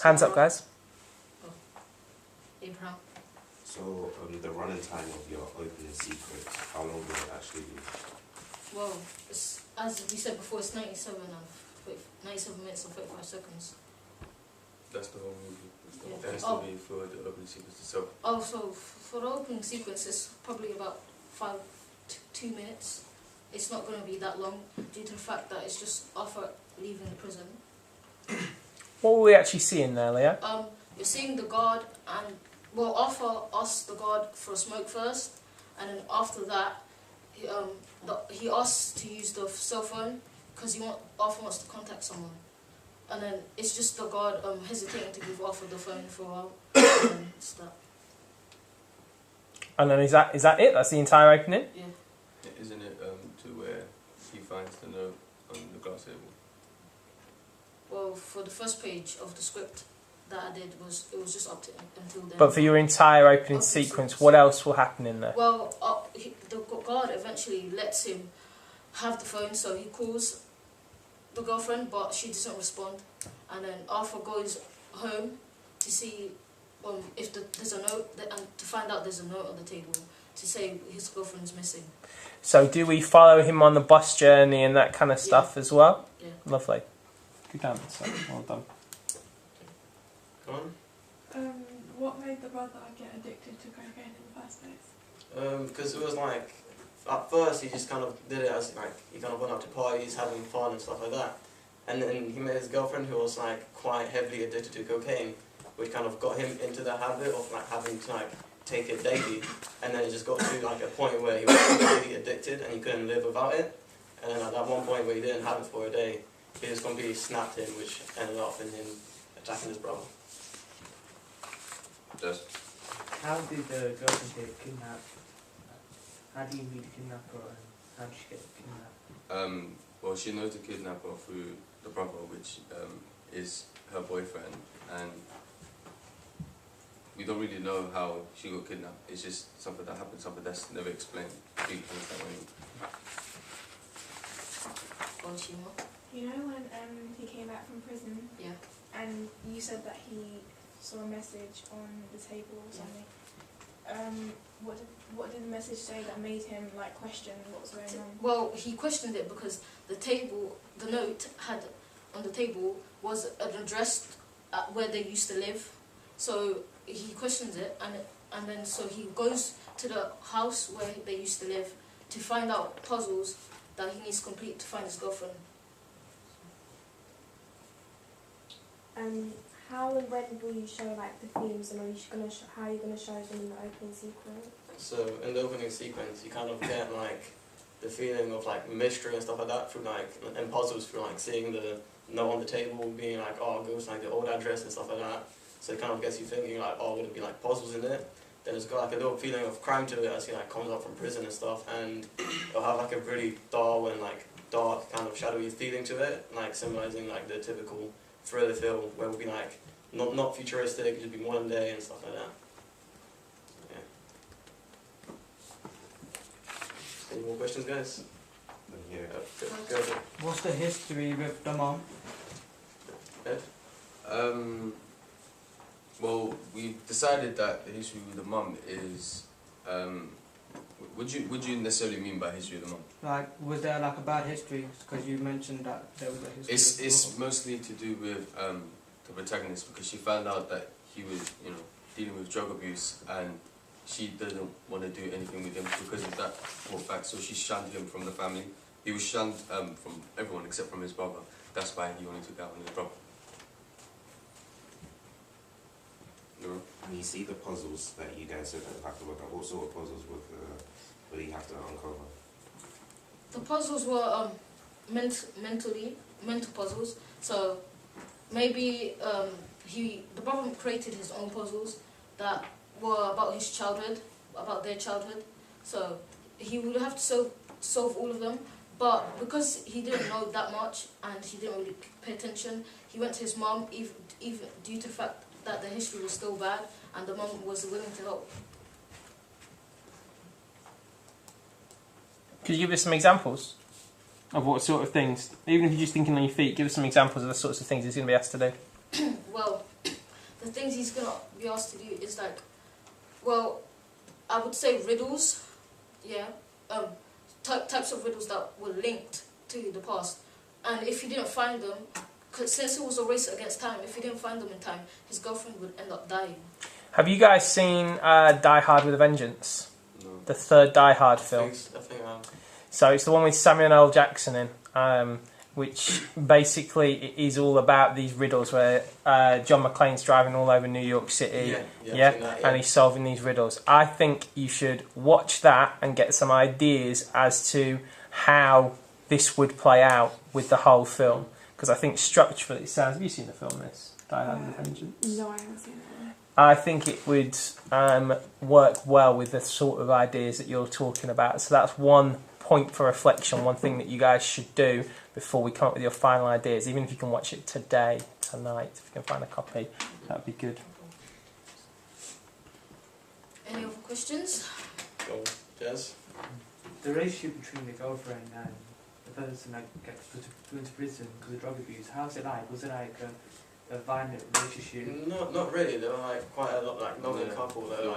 Hands up, guys. Abraham. So, the running time of your opening sequence, how long will it actually be? Well, it's, as we said before, it's 97 minutes and 35 seconds. That's the whole movie. Yeah. That has to be for the opening sequence itself. Oh, so for the opening sequence, it's probably about 2 minutes. It's not going to be that long due to the fact that it's just Arthur leaving the prison. What will we actually see in there, Leo? You're seeing the guard, and well, Arthur asks the guard for a smoke first, and then after that, he asks to use the cell phone because Arthur wants to contact someone, and then it's just the guard hesitating to give Arthur the phone for a while, and then it's that. And then is that it? That's the entire opening? Yeah. Isn't it to where he finds the note on the glass table? Well, for the first page of the script that I did it was just up to until then. But for your entire opening sequence, what else will happen in there? Well, the guard eventually lets him have the phone, so he calls the girlfriend, but she doesn't respond. And then Arthur goes home to see if there's a note, and to find out there's a note on the table to say his girlfriend's missing. So do we follow him on the bus journey and that kind of stuff as well? Yeah. Lovely. Good answer. Well done. Go on. What made the brother get addicted to cocaine in the first place? Because it was like, at first he just kind of did it as like, he kind of went out to parties, having fun and stuff like that. And then he met his girlfriend who was like quite heavily addicted to cocaine, which kind of got him into the habit of like having to like take it daily. And then it just got to like a point where he was completely addicted and he couldn't live without it. And then at that one point where he didn't have it for a day, he just completely snapped him, which ended up in him attacking his brother. Just. How did the girlfriend get kidnapped? How do you meet the kidnapper and how did she get kidnapped? Well, she knows the kidnapper through the brother, which is her boyfriend, and we don't really know how she got kidnapped. It's just something that happened, something that's never explained. Do you understand what I mean? You know when he came back from prison? Yeah. And you said that he saw a message on the table or something. What did the message say that made him like question what was going on? Well, he questioned it because the note had on the table was an address at where they used to live. So he questions it, and then so he goes to the house where they used to live to find out puzzles that he needs to complete to find his girlfriend. How and when will you show like the themes, and how are you gonna show them in the opening sequence? So in the opening sequence, you kind of get like the feeling of like mystery and stuff like that through like, and puzzles through like seeing the note on the table, being like, oh, it goes to like the old address and stuff like that. So it kind of gets you thinking like, oh, would it be like puzzles in it? Then it's got like a little feeling of crime to it as he like comes out from prison and stuff, and it'll have like a really dark kind of shadowy feeling to it, like symbolizing like the typical thriller film where it will be like not futuristic, it should be modern day and stuff like that. Yeah. Any more questions, guys? Yeah. Go ahead. What's the history with the mum? Ed? Well, we decided that the history with the mum is. Would you necessarily mean by history of the mum? Like, was there like a bad history? Because you mentioned that there was a history. It's mostly to do with the protagonist, because she found out that he was, dealing with drug abuse, and she didn't want to do anything with him because of that for fact. So she shunned him from the family. He was shunned from everyone except from his brother. That's why he only took out on his brother. And you see the puzzles that you guys said that you have to work out. What sort of puzzles would you have to uncover? The puzzles were mental puzzles. So maybe the brother created his own puzzles that were about his childhood, about their childhood. So he would have to solve all of them. But because he didn't know that much and he didn't really pay attention, he went to his mum, even due to the fact that the history was still bad, and the mum was willing to help. Could you give us some examples of what sort of things, even if you're just thinking on your feet, give us some examples of the sorts of things he's going to be asked to do? Well, the things he's gonna be asked to do is like, well, I would say riddles, yeah, types of riddles that were linked to the past, and if he didn't find them, cause since it was a race against time, if he didn't find them in time, his girlfriend would end up dying. Have you guys seen Die Hard with a Vengeance? No. The third Die Hard film. I think So it's the one with Samuel L. Jackson in, which basically is all about these riddles where John McClane's driving all over New York City, I've seen that, and he's solving these riddles. I think you should watch that and get some ideas as to how this would play out with the whole film. Because I think structurally it sounds... Have you seen the film, this? Die Hard with a Vengeance? No, I haven't seen it. I think it would work well with the sort of ideas that you're talking about. So that's one point for reflection, one thing that you guys should do before we come up with your final ideas. Even if you can watch it tonight, if you can find a copy, that would be good. Any other questions? Go, Jez. The relationship between the girlfriend and the person that gets put into prison because of drug abuse, how's it like? Was it like a violent relationship? Not really. They were like quite a lot like loving Yeah. couple. They were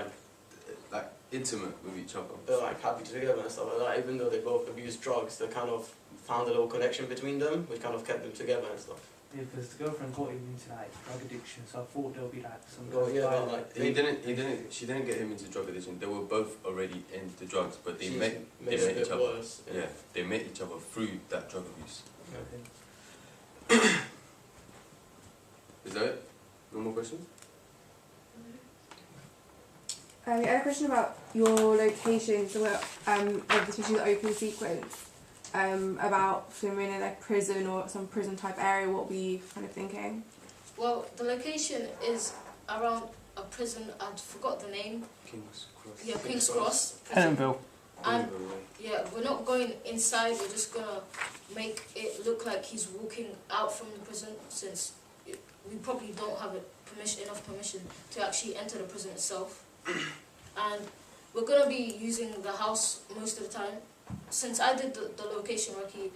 like intimate with each other. they're like happy together and stuff like that. Even though they both abused drugs, they kind of found a little connection between them, which kind of kept them together and stuff. Yeah, because the girlfriend got him into like drug addiction, so I thought there'll be like some Well, kind yeah, of but, violent- like, She didn't get him into drug addiction. They were both already into drugs, but they She's met made they it met a each bit other. worse. Yeah, they met each other through that drug abuse. Okay. Is that it? No more questions? I had a question about your location, so especially the opening sequence, about filming in a prison or some prison type area. What were you kind of thinking? Well, the location is around a prison. I forgot the name. King's Cross. Yeah, King's Cross. prison. Pentonville. And yeah, we're not going inside. We're just gonna make it look like he's walking out from the prison, since we probably don't have enough permission to actually enter the prison itself. And we're gonna be using the house most of the time. Since I did the location recce,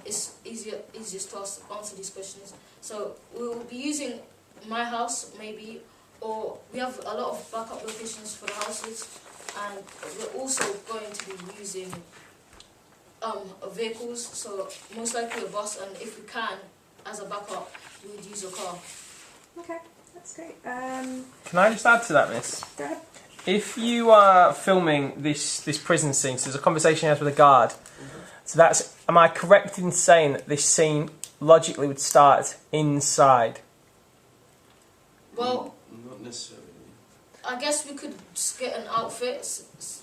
it's easiest to answer these questions. So we'll be using my house maybe, or we have a lot of backup locations for the houses, and we're also going to be using vehicles. So most likely a bus, and if we can, as a backup, we would use a car. Okay, that's great. Can I just add to that, miss? Go ahead. If you are filming this prison scene, so there's a conversation he has with a guard. So that's, am I correct in saying that this scene logically would start inside? Well, Not necessarily. I guess we could just get an outfit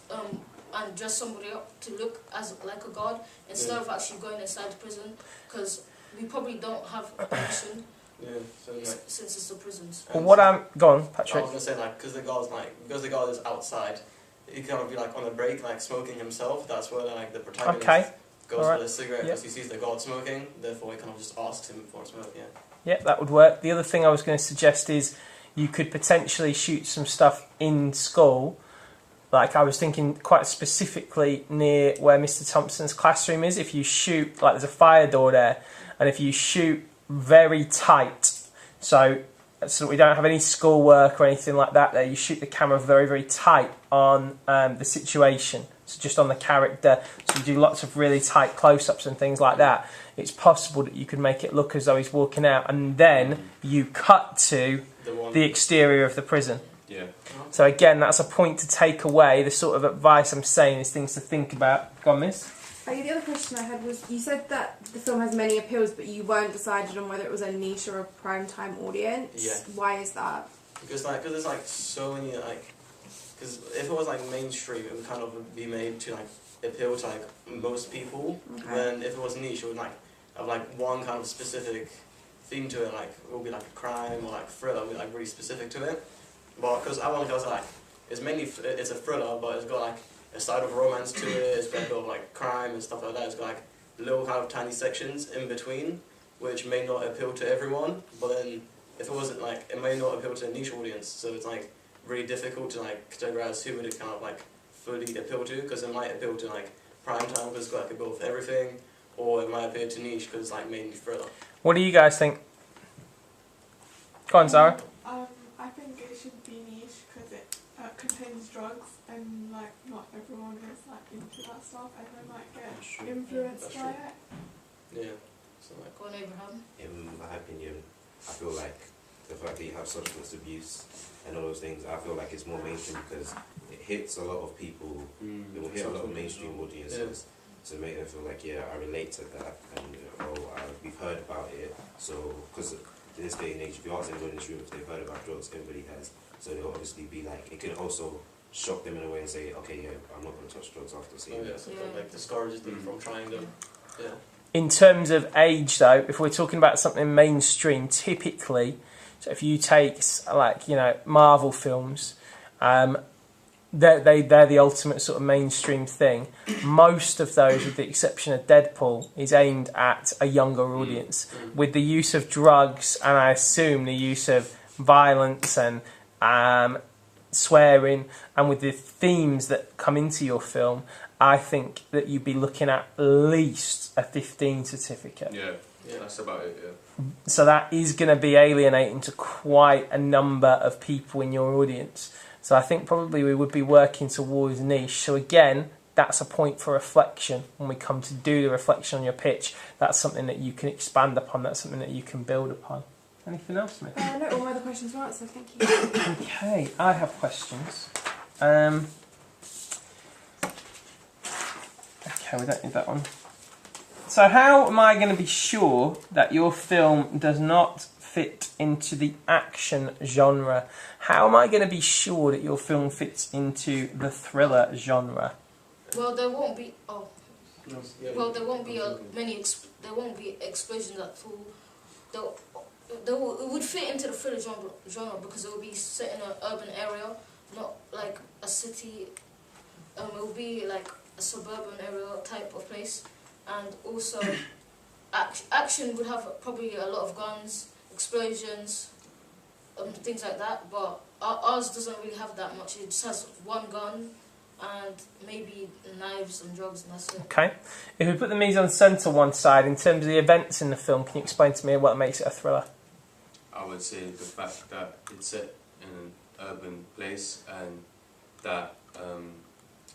and dress somebody up to look as like a guard instead of actually going inside the prison, because we probably don't have permission Yeah, so like. since it's the prisons. Well, what I'm... Go on, I Patrick. was gonna say like because the guard is outside, he kind of be like on a break, like smoking himself. That's where like the protagonist Okay. goes Alright. for the cigarette Yep. because he sees the guard smoking. Therefore, he kind of just asks him for a smoke. Yeah. Yeah, that would work. The other thing I was going to suggest is you could potentially shoot some stuff in school. Like, I was thinking quite specifically near where Mr. Thompson's classroom is. If you shoot, like, there's a fire door there, and if you shoot very tight, so we don't have any schoolwork or anything like that there, you shoot the camera very, very tight on the situation, so just on the character, so you do lots of really tight close-ups and things like that. It's possible that you could make it look as though he's walking out, and then you cut to the exterior of the prison. Yeah. So again, that's a point to take away. The sort of advice I'm saying is things to think about. Go on, miss. The other question I had was, you said that the film has many appeals, but you weren't decided on whether it was a niche or a prime time audience. Yeah. Why is that? Because there's like so many like, because if it was like mainstream, it would kind of be made to like appeal to like most people. Okay. When if it was niche, it would like have like one kind of specific theme to it. Like it would be like a crime or like thriller, would be like really specific to it. But because I want to go like it's a thriller, but it's got like a side of romance to it. It's got a bit of like crime and stuff like that. It's got like little kind of tiny sections in between, which may not appeal to everyone. But then if it wasn't like, it may not appeal to a niche audience. So it's like really difficult to like categorize who would it kind of like fully appeal to, because it might appeal to like prime time because it's got like a bit of everything, or it might appeal to niche because it's like mainly thriller. What do you guys think? Go on, Zara. and like not everyone is like into that stuff, and they might get That's true. influenced That's by true. it. Yeah. So like, Go on, Abraham. In my opinion, I feel like the fact that you have substance abuse and all those things, I feel like it's more mainstream because it hits a lot of people. It will hit a lot of mainstream audiences to make them feel like, yeah, I relate to that, and we've heard about it. So, because in this day and age, if you ask anyone in this room if they've heard about drugs, everybody has. So they'll obviously be like, it can also shock them in a way and say, okay, yeah, I'm not going to touch drugs after seeing oh yeah, it. so it like discourages them from trying them. Yeah. In terms of age, though, if we're talking about something mainstream, typically, so if you take like Marvel films, they're the ultimate sort of mainstream thing. Most of those, with the exception of Deadpool, is aimed at a younger audience. With the use of drugs and I assume the use of violence and swearing, and with the themes that come into your film, I think that you'd be looking at least a 15 certificate. Yeah, that's about it. Yeah. So that is going to be alienating to quite a number of people in your audience. So I think probably we would be working towards niche. So again, that's a point for reflection when we come to do the reflection on your pitch. That's something that you can expand upon. That's something that you can build upon. Anything else, Smith? No, all my other questions were answered, thank you. Okay, I have questions. Okay, we don't need that one. So how am I going to be sure that your film does not fit into the action genre? How am I going to be sure that your film fits into the thriller genre? Well, there won't be. Oh, No, yeah, well, there won't be there won't be explosions at all. It would fit into the thriller genre because it will be set in an urban area, not like a city. It will be like a suburban area type of place, and also action would have probably a lot of guns, explosions, things like that. But ours doesn't really have that much. It just has one gun and maybe knives and drugs, and that's it. Okay. If we put the mise en scène to one side, in terms of the events in the film, can you explain to me what makes it a thriller? I would say the fact that it's set in an urban place and that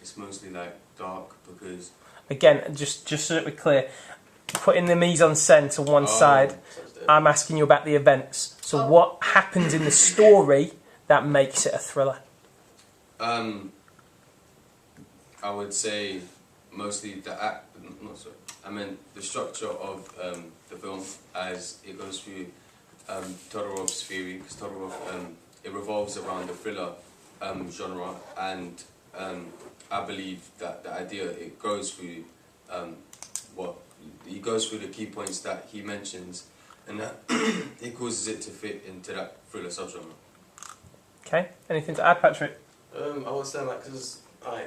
it's mostly like dark because... Again, just so that we're clear, putting the mise en scène to one side, I'm asking you about the events. So what happens in the story that makes it a thriller? I would say mostly the structure of the film as it goes through Todorov's theory, because Todorov it revolves around the thriller genre, and I believe that the idea it goes through the key points that he mentions, and that it causes it to fit into that thriller subgenre. Okay, anything to add, Patrick? I would say like because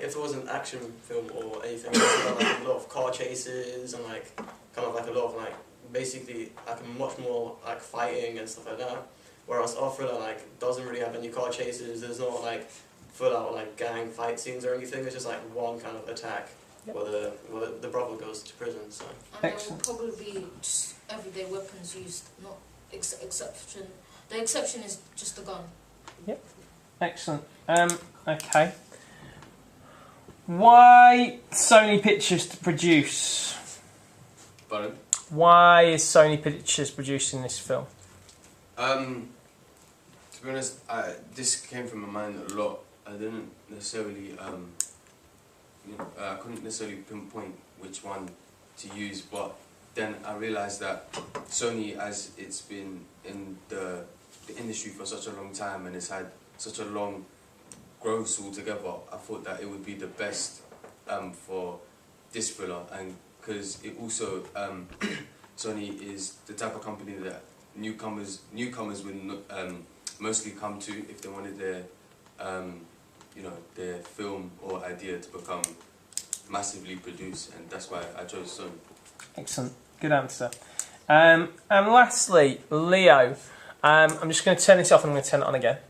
if it was an action film or anything, it would have like a lot of car chases and like kind of like a lot of like basically like much more like fighting and stuff like that. Whereas our thriller like doesn't really have any car chases. There's no like full out like gang fight scenes or anything. It's just like one kind of attack where the brother goes to prison. So and there will probably be just everyday weapons used, not exception. The exception is just the gun. Yep. Excellent. Okay. Why Sony Pictures to produce? Pardon? Why is Sony Pictures producing this film? To be honest, this came from my mind a lot. I didn't necessarily, I couldn't necessarily pinpoint which one to use, but then I realised that Sony, as it's been in the industry for such a long time and it's had such a long growth altogether, I thought that it would be the best for this thriller, and because it also Sony is the type of company that newcomers would mostly come to if they wanted their their film or idea to become massively produced, and that's why I chose Sony. Excellent, good answer. And lastly, Leo, I'm just going to turn this off and I'm going to turn it on again.